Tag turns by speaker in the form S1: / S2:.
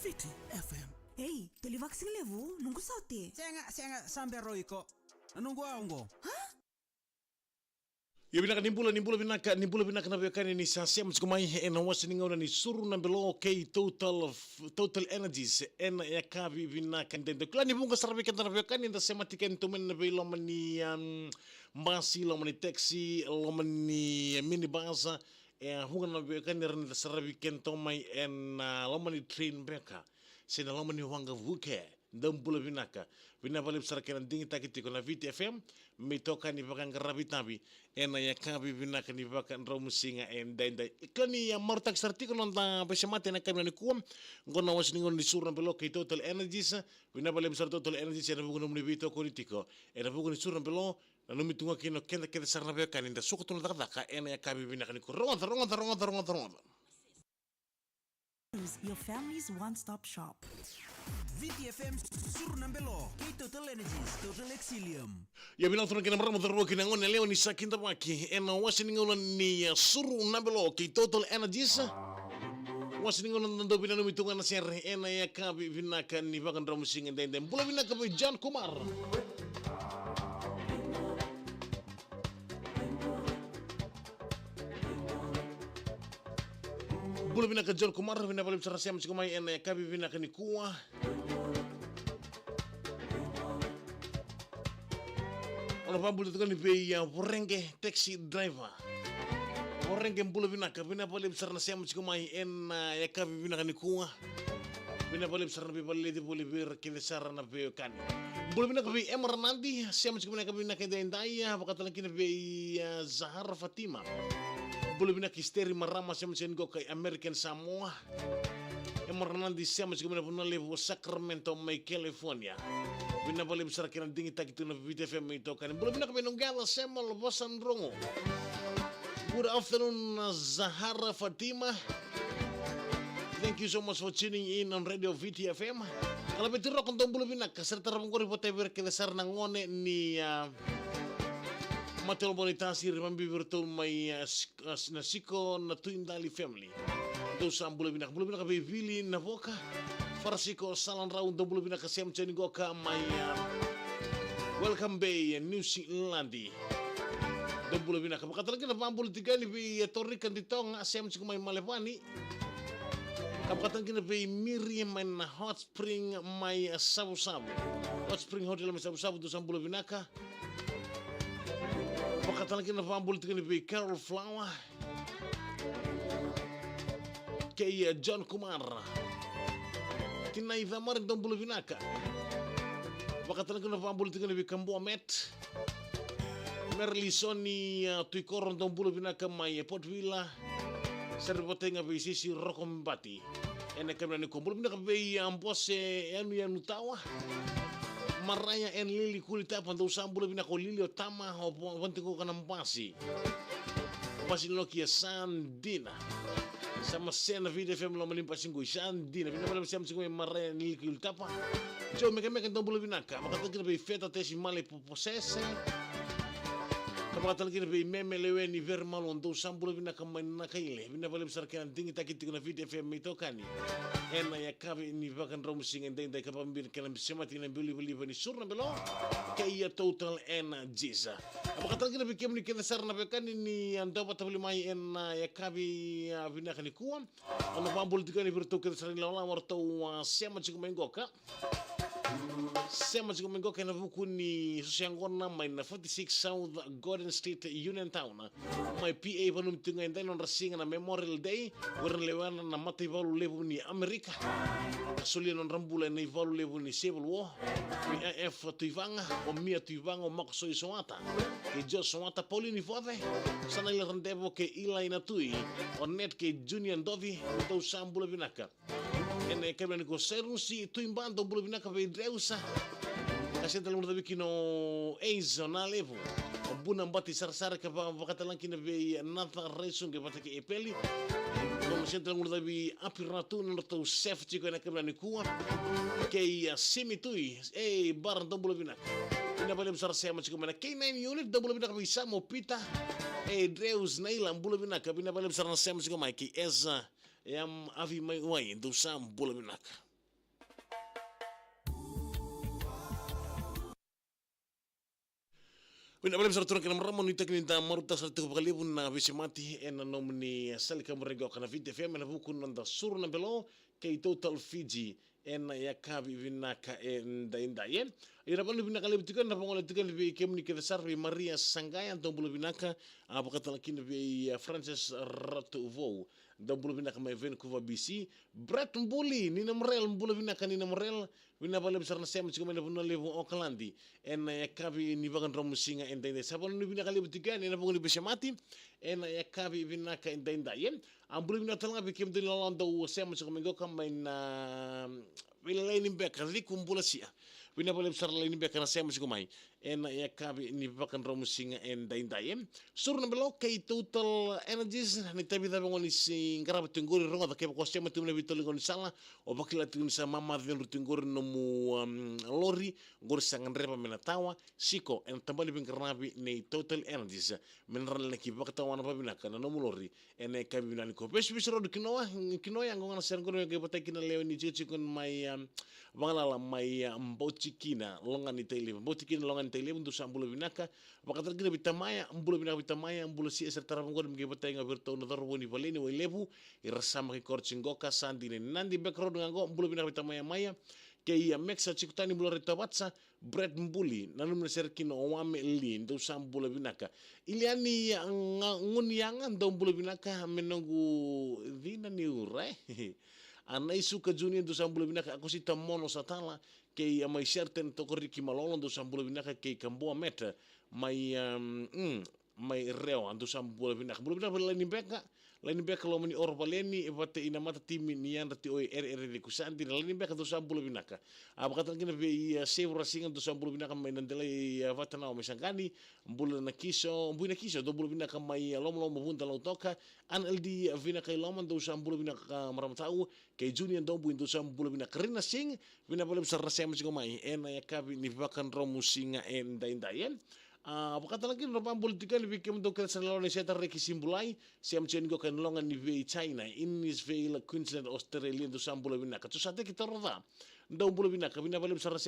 S1: Viti FM.
S2: Hey, tolivaksin levu, nungu sauti.
S1: Senga sampai roiko. Nunggu aungo.
S3: Yo binaka nimbula binaka na bekani ni sasem sikumai ena wasininga ni suru na below K total energies ena yakabi binaka ndende klani bunga sarabi kan na bekani nda sematika ntumen na belo mani mbasi lo mani taxi lo mani minibus hunga na bekani renda sarabi kan tomai ena lo mani train beka sena lo mani wanga vuke ndambula binaka binabalib sarakan dingi takiti ko na Viti FM mitoka ni bakang rabitabi ena yakabi binaka ni bakan romusinga endenda ikani ya martak sartiko nonta besemate na kami ni kuam ngona wasningon ni surna belo K total energies binabalib sar total energies ena bugun ni bito politiko ena bugun ni surna belo nanu mitunga kino kenda sarna bekan inda sukutun daka ena yakabi binaka ni ko ronga.
S2: Your family's one-stop shop.
S1: Viti FM suru nambelo. K total energies, total exilium.
S3: Ya bilang turun kena merama terus kena ngon leo ni sakin terpaki. Ena wasiningon ni suru nambelo K total energies. Wasiningon nando binanu mitungan ser ena yakabi binaka ni bakan romusing endem. Bula binaka by John Kumar. Bula binaka John Kumar binabalib sa rasyam sikumay ena yakabi binaka ni kuwa. Ono pambul itu kan ya vorenge taxi driver. Vorenge bula binaka binabalib sa rasyam sikumay ena yakabi binaka ni kuwa. Binabalib sa rasyam di bolibir kinesara na beyo kan. Bula binaka by Emar Nandi siyam sikumay binaka dendaya bakatalan kina by Zahara Fatima. Bula binaka histeri marama siyam go kay American Samoa. Emar Nandi siyam sikumay na levo Sacramento, may California. Binabalib sa rakinan dingi takitu na Viti FM ito kanin. Bula binaka binunggala Semol Bosan Rongo. Good afternoon, Zahara Fatima. Thank you so much for tuning in on Radio Viti FM. Kalau betul rok untuk bula binaka serta ramong ko ripote berkilesar ng ngone ni Mateo Bonitasi rimambi virtual may nasiko na Tuindali family. Ito sa bula binaka bibili na boka. Farsiko salan raun do bulu binaka sem cheni goka may Welcome Bay New Zealand. Do bulu binaka bakatala kina pambul tiga ni bi torrikan ditong sem chiko may Malevani. Kapakatan kina bi Miriam and Hot Spring may sabu-sabu. Hot Spring Hotel may sabu-sabu do sa bulu binaka. Bakatala kina pambul tiga ni bi Carol Flower. Kay John Kumar. Tinay Vamarin dong bulu binaka. Bakatan ko na pambul tiga ni Kambo Met. Merlisoni tuikoron dong bulu binaka may Potvilla. Serbote nga bisisi Rokombati. Ene kami ni kumbul binaka bay ambose anu yang utawa. Maraya en lili kulita pandu sambul binaka lili otama o penting ko kanang pasi. Pasi lokia Sandina. Sama sena Viti FM lo melimpasin gue Sandi na binabalib siyam siya maraya nilikil tapa so meka itong bula binaka makatagin na ba feta tesi mali posese kapakatagin na ba meme lewe ni vermalon do sam bula binaka manakaile binabalib sarkinan dingi takitik na Viti FM ito kani ena yakabi ni bakan romusing and day kapambir kanang semati na bili ni surna belo kaya total energies. Apakatala kina bikim ni kina sar na bekan ni anda patabuli mai ena yakabi binaka ni kuam. Ano pambul tika ni virtu kina sar ni lawala warto sema chiko mengoka. Sema chiko mengoka na buku ni susiangona may na 46 South Garden Street Union Town. May PA panum tinga inday non rasinga na Memorial Day. Waran lewana na matay valu levo ni Amerika. Kasulian non rambula na valu levo ni Civil War. PAF tuivanga o mia tuivanga o makso isoata. Ke jo soata Paulini Fode. Sana ila rendevo ke ila ina tui. O net ke Junior Dovi. Utau sambula binaka. Ene kemeni ko serusi tuimbando bulu binaka be dreusa. Kasi talang mutabi kino eizo na levo. O bunang bati sarsara ka bakatalang kina be another reason ke batake epeli. Kung siyempre lang muna tabi apiratunan na ito safety ko na kami kuha kay simitui barang itong bula binak pinapalim sa rasema siya kumana K9 unit itong bula binak kami isa mo pita Dreus na ilang bula binak pinapalim sa rasema siya kumana kay Eza yam avi may uway itong sa bula binak Wina bale besar turun kena ramon ita kini ta maruta satu kali pun na visi mati en nomini sel kamerego kana vite FM na buku nanda sur na belo kei total Fiji en ya kabi vinaka en da yen ira balu vinaka le butikan na pangole tikan vi kemni ke dasar vi Maria Sangaya to bulu vinaka abakata lakin vi Francis Ratuvo da bulu vinaka mai Vancouver BC Brett Mbuli ni namrel bulu vinaka ni namrel wina bale besar na sem chiko mena puno levo Auckland en ya kabi ni bagan romu singa en da sabon ni vinaka le butikan en pangole besemati en ya kabi vinaka en da yen ambulu vinaka tanga vi kemni lalanda u sem chiko mengo kamai na vile laini beka kumbula sia wina bale besar laini beka na sem chiko mai en ya kabi ni bakan romu singa en da yen sur na belo kei total energies ni tabi da ngoni sing karab tunguri ronga da ke ko sem tu na vitol ngoni sala o bakila tu sa mama den tunguri no mu lori gor sangan reba mena tawa siko en tambali bin karnabi ni total energies men ran le ki bakta wana pa bina kana no mu lori en e kabi bina ko bes bisro kinoa ngona sen ngoro ke bata kina leo ni chichi kon mai bangala mai mbotikina longa ni tele mbotikina longa ni tele untuk sambulo binaka bakata kina bitamaya ambulo binaka bitamaya ambulo si eser tarap ngor mge bata nga berto no dor boni valeni we lebu irasama ki korchingoka sandi ni nandi background ngo ambulo binaka bitamaya maya ke ia mexa chikutani bulo retabatsa Brett Mbuli nanum ser kino wame li ndo sambulo binaka iliani ngun yang ndo ambulo binaka menongu dina ni urai anai suka junior do sambulo binaka ako si tamono satala kei mai certain to koriki malolo do sambulo binaka kei kamboa meta mai reo ando sambulo binaka bulo binaka lain beka lo mani or baleni e bate ina mata timi ni anda ti oi de kusanti lain beka do sambulo binaka abakatan kina be sevra singa do sambulo binaka mai nandela vatana o mesangani bulo na kiso do bulo binaka mai lom bunta lo toka an eldi vina kai loman do sambulo binaka maramtau kei junior do bu do sambulo binaka rina sing vina boleh besar rasem sigo mai ena ya kabi ni bakan romu singa en dain Apakata lagi rapang politika ni bikin untuk keseluruhan Indonesia reki simbulai siam chen go kan longan ni vei China in is vei la Queensland Australia do sambulo binaka tu sate kita roda ndau bulo binaka bina bale besar siam